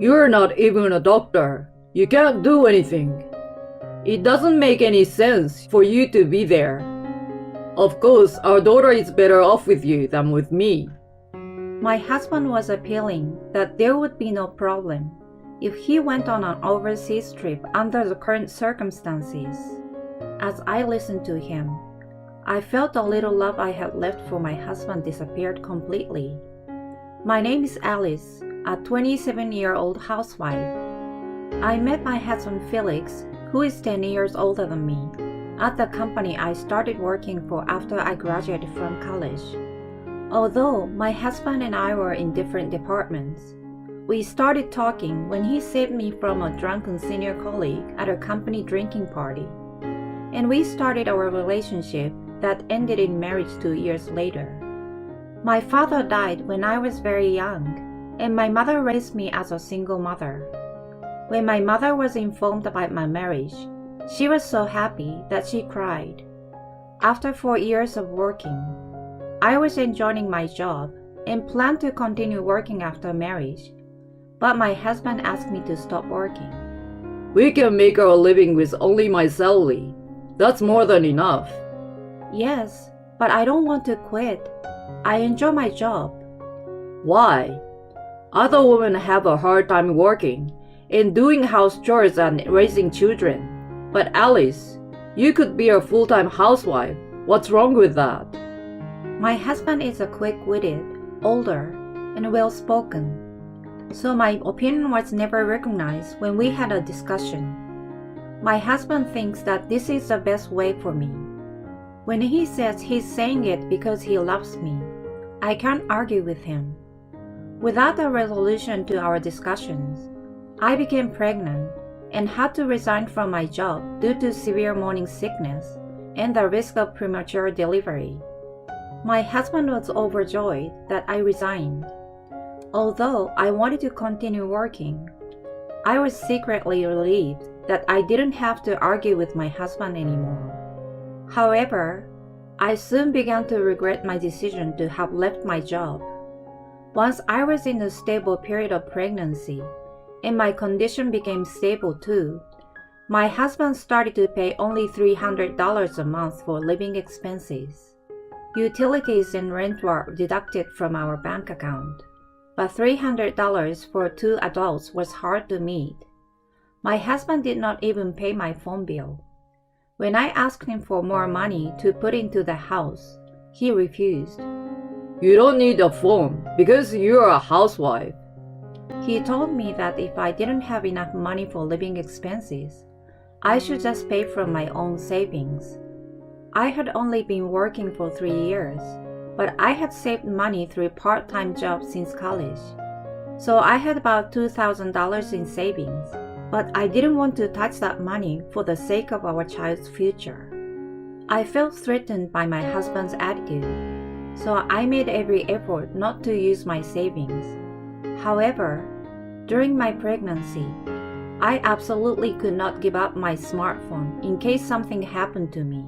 You're not even a doctor. You can't do anything. It doesn't make any sense for you to be there. Of course, our daughter is better off with you than with me. My husband was appealing that there would be no problem if he went on an overseas trip under the current circumstances. As I listened to him, I felt the little love I had left for my husband disappeared completely. My name is Alice, a 27-year-old housewife. I met my husband Felix, who is 10 years older than me, at the company I started working for after I graduated from college. Although my husband and I were in different departments, we started talking when he saved me from a drunken senior colleague at a company drinking party. And we started our relationship that ended in marriage 2 years later. My father died when I was very young, and my mother raised me as a single mother. When my mother was informed about my marriage, she was so happy that she cried. After 4 years of working, I was enjoying my job and planned to continue working after marriage, but my husband asked me to stop working. We can make our living with only my salary. That's more than enough. Yes, but I don't want to quit. I enjoy my job. Why? Other women have a hard time working and doing house chores and raising children. But Alice, you could be a full-time housewife. What's wrong with that? My husband is a quick-witted, older, and well-spoken, so my opinion was never recognized when we had a discussion. My husband thinks that this is the best way for me. When he says he's saying it because he loves me, I can't argue with him. Without a resolution to our discussions, I became pregnant and had to resign from my job due to severe morning sickness and the risk of premature delivery. My husband was overjoyed that I resigned. Although I wanted to continue working, I was secretly relieved that I didn't have to argue with my husband anymore. However, I soon began to regret my decision to have left my job. Once I was in a stable period of pregnancy, and my condition became stable too, my husband started to pay only $300 a month for living expenses. Utilities and rent were deducted from our bank account, but $300 for 2 adults was hard to meet. My husband did not even pay my phone bill. When I asked him for more money to put into the house, he refused. You don't need a phone because you're a housewife. He told me that if I didn't have enough money for living expenses, I should just pay from my own savings. I had only been working for 3 years, but I had saved money through part-time jobs since college. So I had about $2,000 in savings, but I didn't want to touch that money for the sake of our child's future. I felt threatened by my husband's attitude, so I made every effort not to use my savings. However, during my pregnancy, I absolutely could not give up my smartphone in case something happened to me.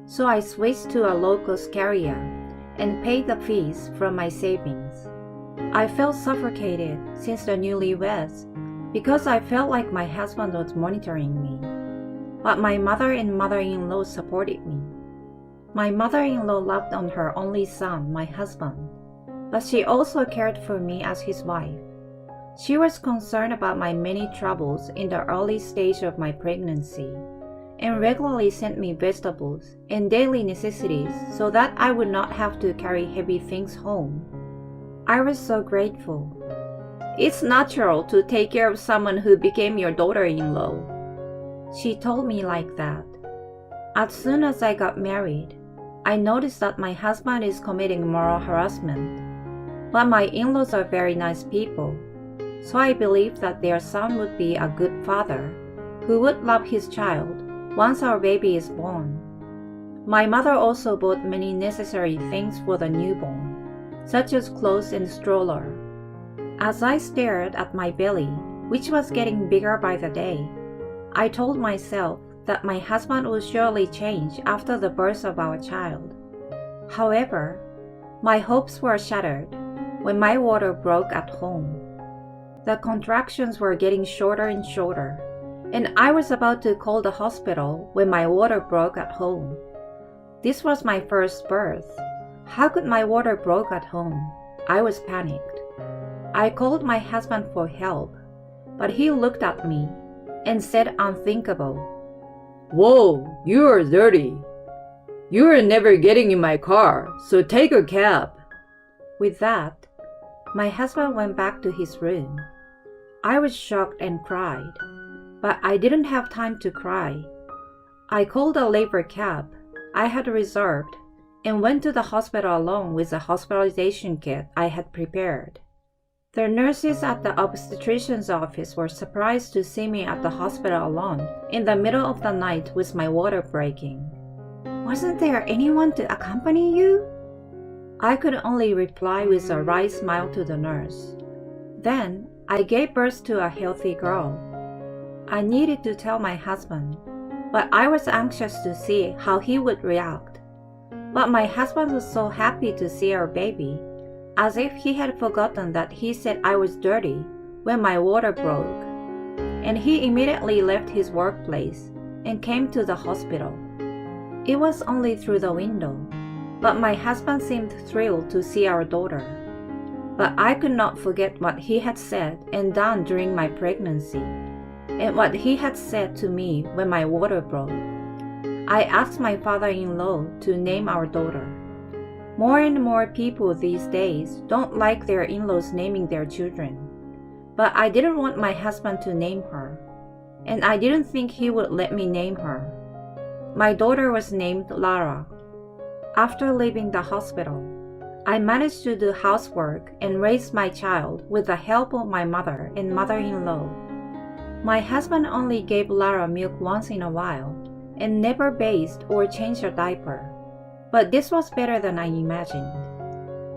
So I switched to a low-cost carrier and paid the fees from my savings. I felt suffocated since the newlyweds because I felt like my husband was monitoring me. But my mother and mother-in-law supported me. My mother-in-law loved on her only son, my husband, but she also cared for me as his wife. She was concerned about my many troubles in the early stage of my pregnancy and regularly sent me vegetables and daily necessities so that I would not have to carry heavy things home. I was so grateful. It's natural to take care of someone who became your daughter-in-law. She told me like that. As soon as I got married, I noticed that my husband is committing moral harassment. But my in-laws are very nice people, so I believed that their son would be a good father who would love his child once our baby is born. My mother also bought many necessary things for the newborn, such as clothes and stroller. As I stared at my belly, which was getting bigger by the day, I told myself that my husband would surely change after the birth of our child. However, my hopes were shattered when my water broke at home. The contractions were getting shorter and shorter, and I was about to call the hospital when my water broke at home. This was my first birth. How could my water broke at home? I was panicked. I called my husband for help, but he looked at me and said unthinkable. Whoa, you are dirty. You are never getting in my car, so take a cab. With that, my husband went back to his room. I was shocked and cried, but I didn't have time to cry. I called a labor cab I had reserved and went to the hospital alone with the hospitalization kit I had prepared. The nurses at the obstetrician's office were surprised to see me at the hospital alone in the middle of the night with my water breaking. "Wasn't there anyone to accompany you?" I could only reply with a wry smile to the nurse. Then I gave birth to a healthy girl. I needed to tell my husband, but I was anxious to see how he would react. But my husband was so happy to see our baby, as if he had forgotten that he said I was dirty when my water broke. And he immediately left his workplace and came to the hospital. It was only through the window, but my husband seemed thrilled to see our daughter. But I could not forget what he had said and done during my pregnancy, and what he had said to me when my water broke. I asked my father-in-law to name our daughter. More and more people these days don't like their in-laws naming their children. But I didn't want my husband to name her, and I didn't think he would let me name her. My daughter was named Lara. After leaving the hospital, I managed to do housework and raise my child with the help of my mother and mother-in-law. My husband only gave Lara milk once in a while and never bathed or changed her diaper. But this was better than I imagined.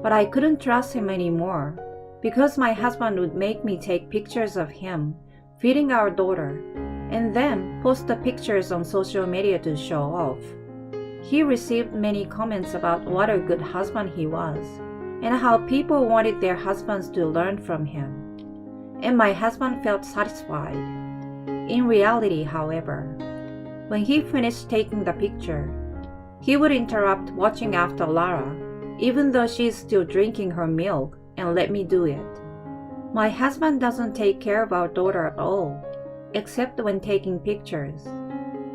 But I couldn't trust him anymore because my husband would make me take pictures of him feeding our daughter and then post the pictures on social media to show off. He received many comments about what a good husband he was and how people wanted their husbands to learn from him. And my husband felt satisfied. In reality, however, when he finished taking the picture, he would interrupt watching after Lara, even though she is still drinking her milk, and let me do it. My husband doesn't take care of our daughter at all, except when taking pictures.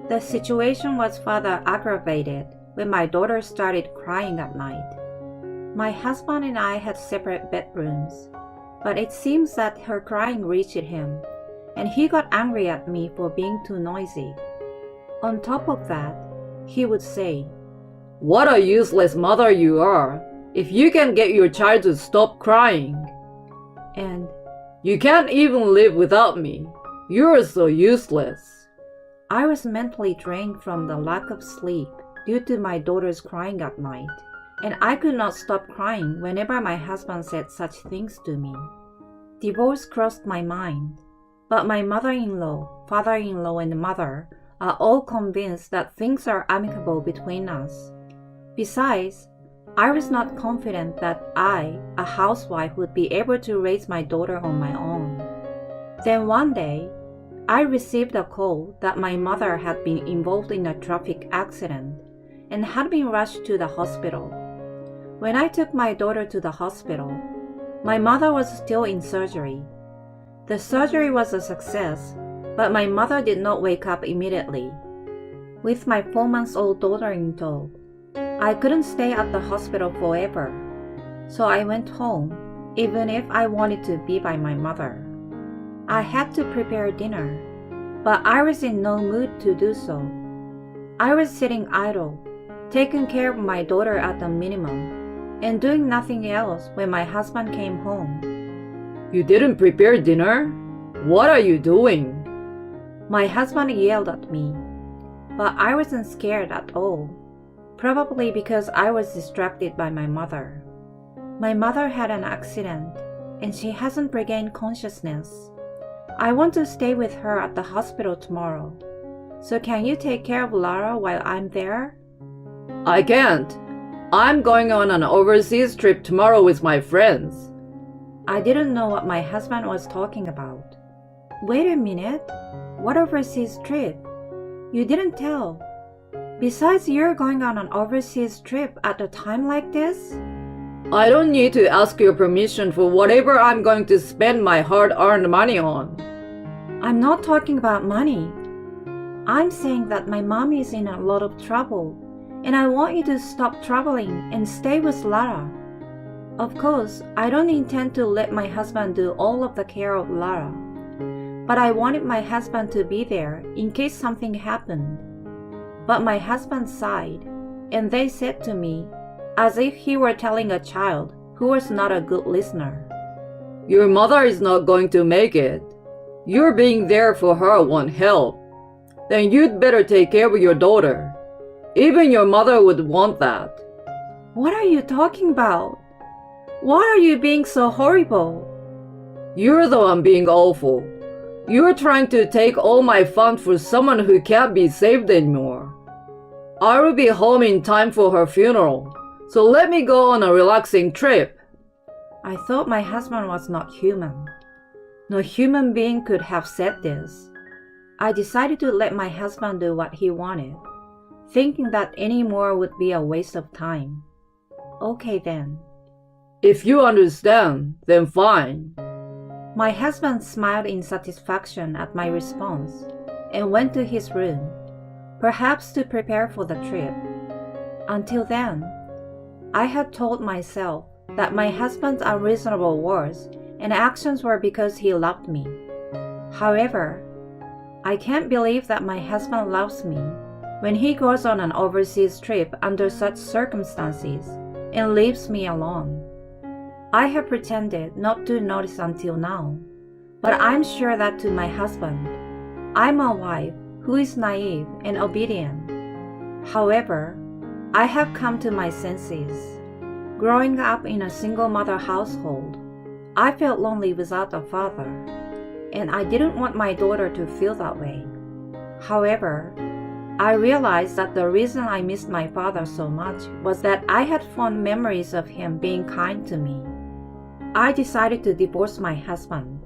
The situation was further aggravated when my daughter started crying at night. My husband and I had separate bedrooms, but it seems that her crying reached him, and he got angry at me for being too noisy. On top of that, he would say, "What a useless mother you are, if you can get your child to stop crying. And You can't even live without me. You're so useless." I was mentally drained from the lack of sleep due to my daughter's crying at night, and I could not stop crying whenever my husband said such things to me. Divorce crossed my mind, but my mother-in-law, father-in-law, and mother are all convinced that things are amicable between us. Besides, I was not confident that I, a housewife, would be able to raise my daughter on my own. Then one day, I received a call that my mother had been involved in a traffic accident and had been rushed to the hospital. When I took my daughter to the hospital, my mother was still in surgery. The surgery was a success, but my mother did not wake up immediately. With my 4-month-old daughter in tow, I couldn't stay at the hospital forever, so I went home, even if I wanted to be by my mother. I had to prepare dinner, but I was in no mood to do so. I was sitting idle, taking care of my daughter at the minimum, and doing nothing else when my husband came home. "You didn't prepare dinner? What are you doing?" My husband yelled at me, but I wasn't scared at all, probably because I was distracted by my mother. My mother had an accident, and she hasn't regained consciousness. I want to stay with her at the hospital tomorrow, so can you take care of Lara while I'm there? "I can't. I'm going on an overseas trip tomorrow with my friends." I didn't know what my husband was talking about. Wait a minute. What overseas trip? You didn't tell. Besides, you're going on an overseas trip at a time like this? I don't need to ask your permission for whatever I'm going to spend my hard-earned money on. I'm not talking about money. I'm saying that my mom is in a lot of trouble, and I want you to stop traveling and stay with Lara. Of course, I don't intend to let my husband do all of the care of Lara, but I wanted my husband to be there in case something happened. But my husband sighed, and they said to me, as if he were telling a child who was not a good listener, Your mother is not going to make it. Your being there for her won't help. Then you'd better take care of your daughter. Even your mother would want that. What are you talking about? Why are you being so horrible? You're the one being awful. You're trying to take all my fun for someone who can't be saved anymore. I will be home in time for her funeral, so let me go on a relaxing trip. I thought my husband was not human. No human being could have said this. I decided to let my husband do what he wanted, thinking that any more would be a waste of time. Okay then. If you understand, then fine. My husband smiled in satisfaction at my response and went to his room, perhaps to prepare for the trip. Until then, I had told myself that my husband's unreasonable words and actions were because he loved me. However, I can't believe that my husband loves me when he goes on an overseas trip under such circumstances and leaves me alone. I have pretended not to notice until now, but I'm sure that to my husband, I'm a wife who is naive and obedient. However, I have come to my senses. Growing up in a single mother household, I felt lonely without a father, and I didn't want my daughter to feel that way. However, I realized that the reason I missed my father so much was that I had fond memories of him being kind to me. I decided to divorce my husband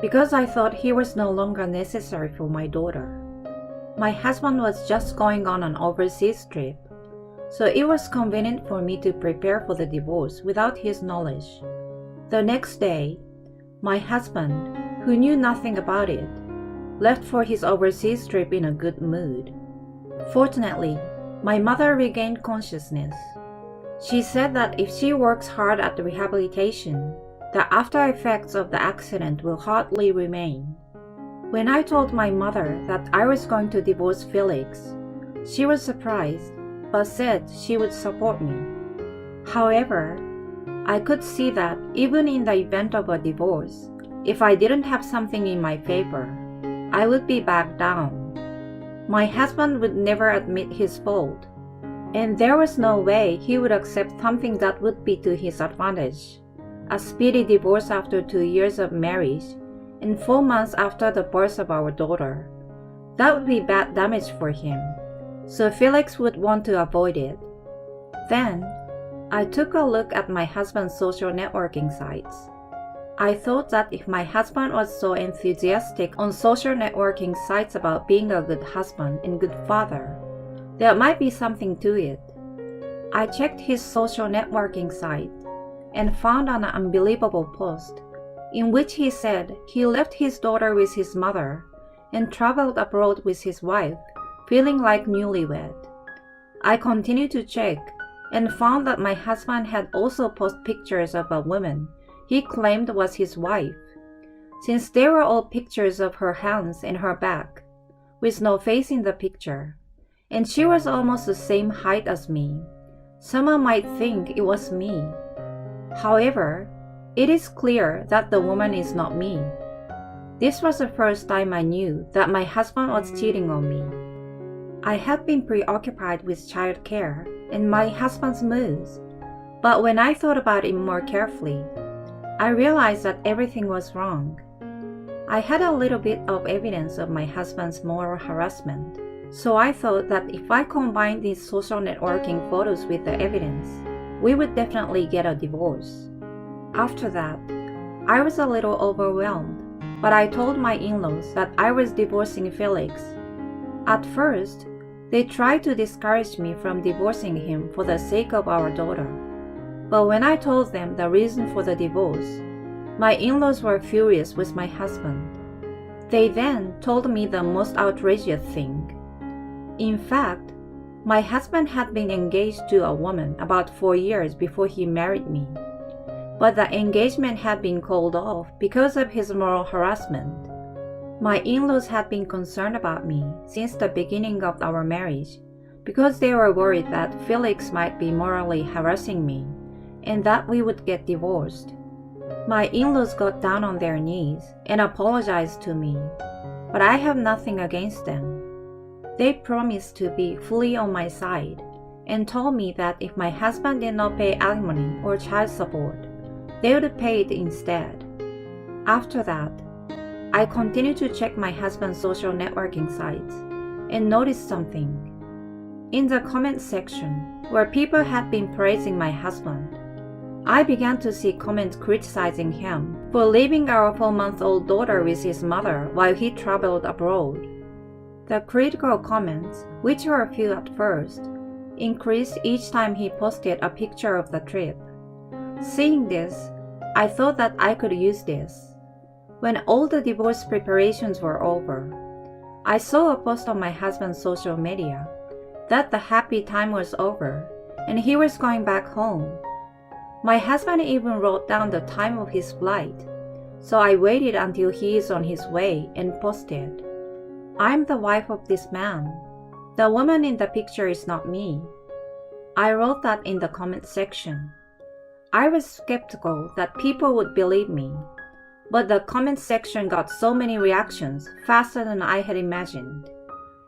because I thought he was no longer necessary for my daughter. My husband was just going on an overseas trip, so it was convenient for me to prepare for the divorce without his knowledge. The next day, my husband, who knew nothing about it, left for his overseas trip in a good mood. Fortunately, my mother regained consciousness. She said that if she works hard at the rehabilitation, the after effects of the accident will hardly remain. When I told my mother that I was going to divorce Felix, she was surprised, but said she would support me. However, I could see that even in the event of a divorce, if I didn't have something in my favor, I would be back down. My husband would never admit his fault, and there was no way he would accept something that would be to his advantage. A speedy divorce after 2 years of marriage and 4 months after the birth of our daughter. That would be bad damage for him, so Felix would want to avoid it. Then, I took a look at my husband's social networking sites. I thought that if my husband was so enthusiastic on social networking sites about being a good husband and good father, there might be something to it. I checked his social networking site and found an unbelievable post in which he said he left his daughter with his mother and traveled abroad with his wife, feeling like newlywed. I continued to check and found that my husband had also posted pictures of a woman he claimed was his wife, since they were all pictures of her hands and her back, with no face in the picture, and she was almost the same height as me. Someone might think it was me. However, it is clear that the woman is not me. This was the first time I knew that my husband was cheating on me. I had been preoccupied with child care and my husband's moods, but when I thought about it more carefully, I realized that everything was wrong. I had a little bit of evidence of my husband's moral harassment, so I thought that if I combined these social networking photos with the evidence, we would definitely get a divorce. After that, I was a little overwhelmed, but I told my in-laws that I was divorcing Felix. At first, they tried to discourage me from divorcing him for the sake of our daughter. But when I told them the reason for the divorce, my in-laws were furious with my husband. They then told me the most outrageous thing. In fact, my husband had been engaged to a woman about 4 years before he married me. But the engagement had been called off because of his moral harassment. My in-laws had been concerned about me since the beginning of our marriage because they were worried that Felix might be morally harassing me and that we would get divorced. My in-laws got down on their knees and apologized to me, but I have nothing against them. They promised to be fully on my side and told me that if my husband did not pay alimony or child support, they would pay it instead. After that, I continued to check my husband's social networking sites and noticed something. In the comment section, where people had been praising my husband, I began to see comments criticizing him for leaving our 4-month-old daughter with his mother while he traveled abroad. The critical comments, which were few at first, increased each time he posted a picture of the trip. Seeing this, I thought that I could use this. When all the divorce preparations were over, I saw a post on my husband's social media that the happy time was over and he was going back home. My husband even wrote down the time of his flight, so I waited until he is on his way and posted, "I'm the wife of this man. The woman in the picture is not me." I wrote that in the comment section. I was skeptical that people would believe me, but the comment section got so many reactions faster than I had imagined.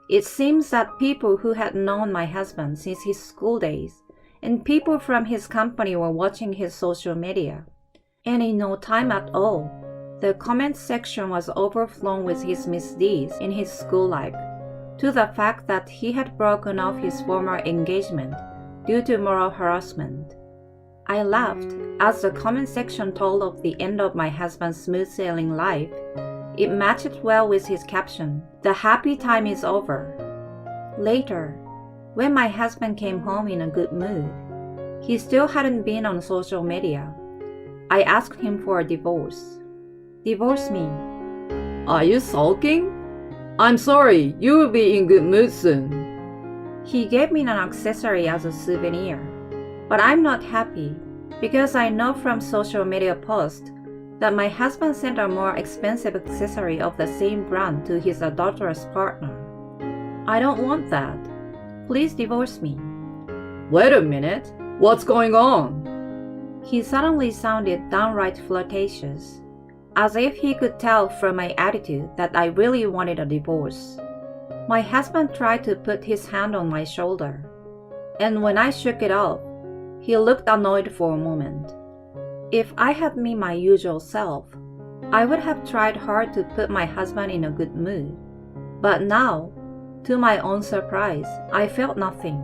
It seems that people who had known my husband since his school days and people from his company were watching his social media. And in no time at all, the comment section was overflowing with his misdeeds in his school life, to the fact that he had broken off his former engagement due to moral harassment. I laughed as the comment section told of the end of my husband's smooth sailing life. It matched well with his caption, "The happy time is over." Later, when my husband came home in a good mood, he still hadn't been on social media. I asked him for a divorce. "Divorce me." Are you sulking? I'm sorry, you will be in good mood soon. He gave me an accessory as a souvenir, but I'm not happy because I know from social media posts that my husband sent a more expensive accessory of the same brand to his adulterous partner. I don't want that. Please divorce me. Wait a minute, what's going on? He suddenly sounded downright flirtatious, as if he could tell from my attitude that I really wanted a divorce. My husband tried to put his hand on my shoulder, and when I shook it off, he looked annoyed for a moment. If I had been my usual self, I would have tried hard to put my husband in a good mood. But now, to my own surprise, I felt nothing.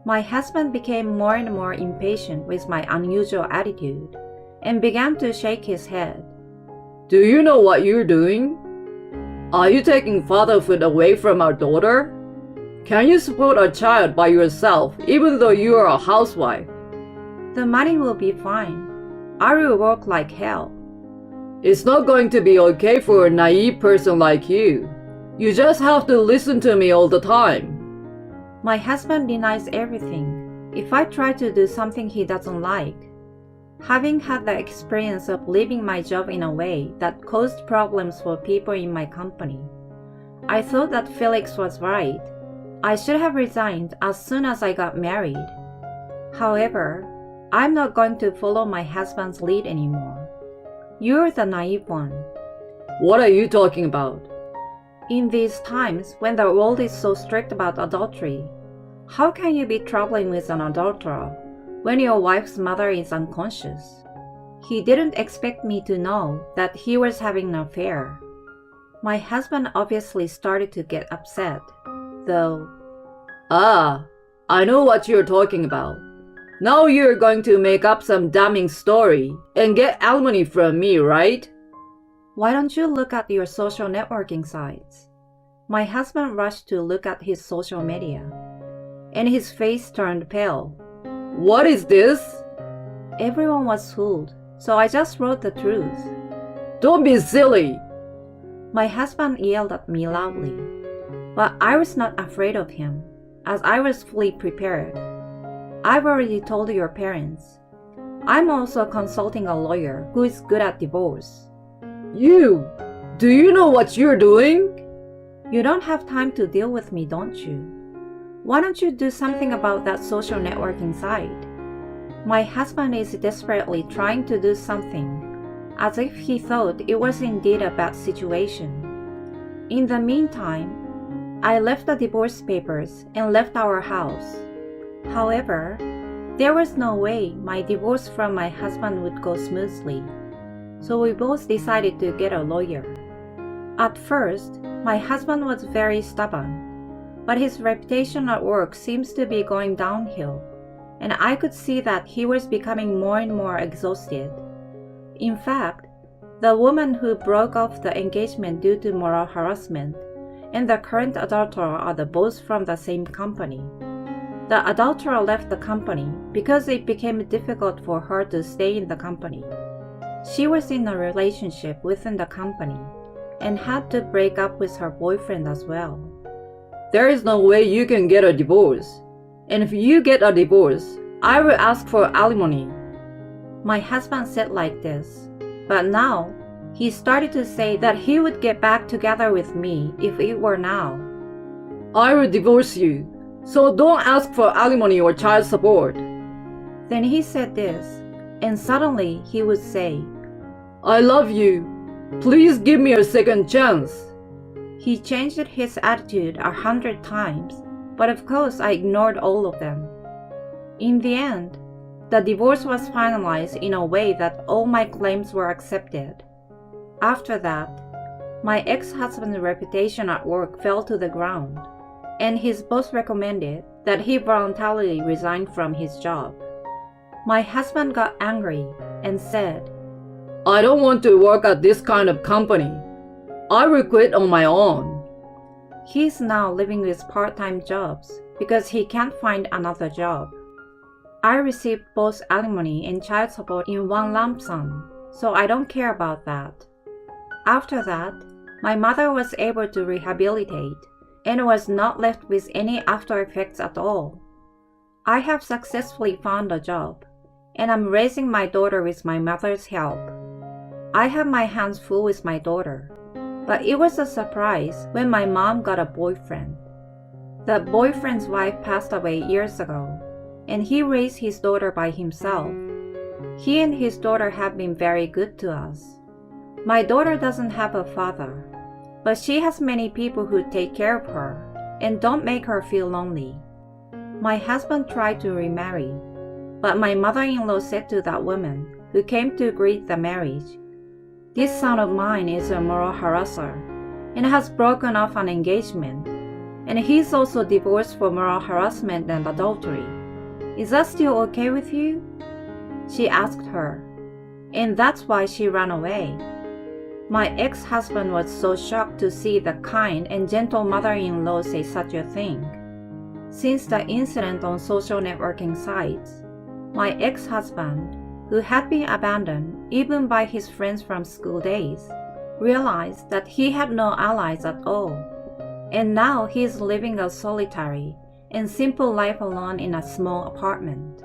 My husband became more and more impatient with my unusual attitude and began to shake his head. Do you know what you're doing? Are you taking fatherhood away from our daughter? Can you support a child by yourself even though you are a housewife? The money will be fine. I will work like hell. It's not going to be okay for a naive person like you. You just have to listen to me all the time. My husband denies everything if I try to do something he doesn't like. Having had the experience of leaving my job in a way that caused problems for people in my company, I thought that Felix was right. I should have resigned as soon as I got married. However, I'm not going to follow my husband's lead anymore. You're the naive one. What are you talking about? In these times when the world is so strict about adultery, how can you be traveling with an adulterer when your wife's mother is unconscious? He didn't expect me to know that he was having an affair. My husband obviously started to get upset, though. Ah, I know what you're talking about. Now you're going to make up some damning story and get alimony from me, right? Why don't you look at your social networking sites? My husband rushed to look at his social media, and his face turned pale. What is this? Everyone was fooled, so I just wrote the truth. Don't be silly. My husband yelled at me loudly, but I was not afraid of him, as I was fully prepared. I've already told your parents. I'm also consulting a lawyer who is good at divorce. Do you know what you're doing? You don't have time to deal with me, don't you? Why don't you do something about that social networking site? My husband is desperately trying to do something, as if he thought it was indeed a bad situation. In the meantime, I left the divorce papers and left our house. However, there was no way my divorce from my husband would go smoothly, so we both decided to get a lawyer. At first, my husband was very stubborn, but his reputation at work seems to be going downhill, and I could see that he was becoming more and more exhausted. In fact, the woman who broke off the engagement due to moral harassment and the current adulterer are both from the same company. The adulterer left the company because it became difficult for her to stay in the company. She was in a relationship within the company and had to break up with her boyfriend as well. There is no way you can get a divorce. And if you get a divorce, I will ask for alimony. My husband said like this, but now he started to say that he would get back together with me if it were now. I will divorce you, so don't ask for alimony or child support. Then he said this, and suddenly he would say, I love you. Please give me a second chance. He changed his attitude 100 times, but of course I ignored all of them. In the end, the divorce was finalized in a way that all my claims were accepted. After that, my ex-husband's reputation at work fell to the ground, and his boss recommended that he voluntarily resign from his job. My husband got angry and said, I don't want to work at this kind of company. I will quit on my own. He is now living with part-time jobs because he can't find another job. I received both alimony and child support in one lump sum, so I don't care about that. After that, my mother was able to rehabilitate and was not left with any after effects at all. I have successfully found a job, and I'm raising my daughter with my mother's help. I have my hands full with my daughter, but it was a surprise when my mom got a boyfriend. The boyfriend's wife passed away years ago, and he raised his daughter by himself. He and his daughter have been very good to us. My daughter doesn't have a father, but she has many people who take care of her and don't make her feel lonely. My husband tried to remarry, but my mother-in-law said to that woman who came to greet the marriage, "This son of mine is a moral harasser and has broken off an engagement, and he's also divorced for moral harassment and adultery. Is that still okay with you?" She asked her, and that's why she ran away. My ex-husband was so shocked to see the kind and gentle mother-in-law say such a thing. Since the incident on social networking sites, my ex-husband, who had been abandoned even by his friends from school days, realized that he had no allies at all, and now he is living a solitary and simple life alone in a small apartment.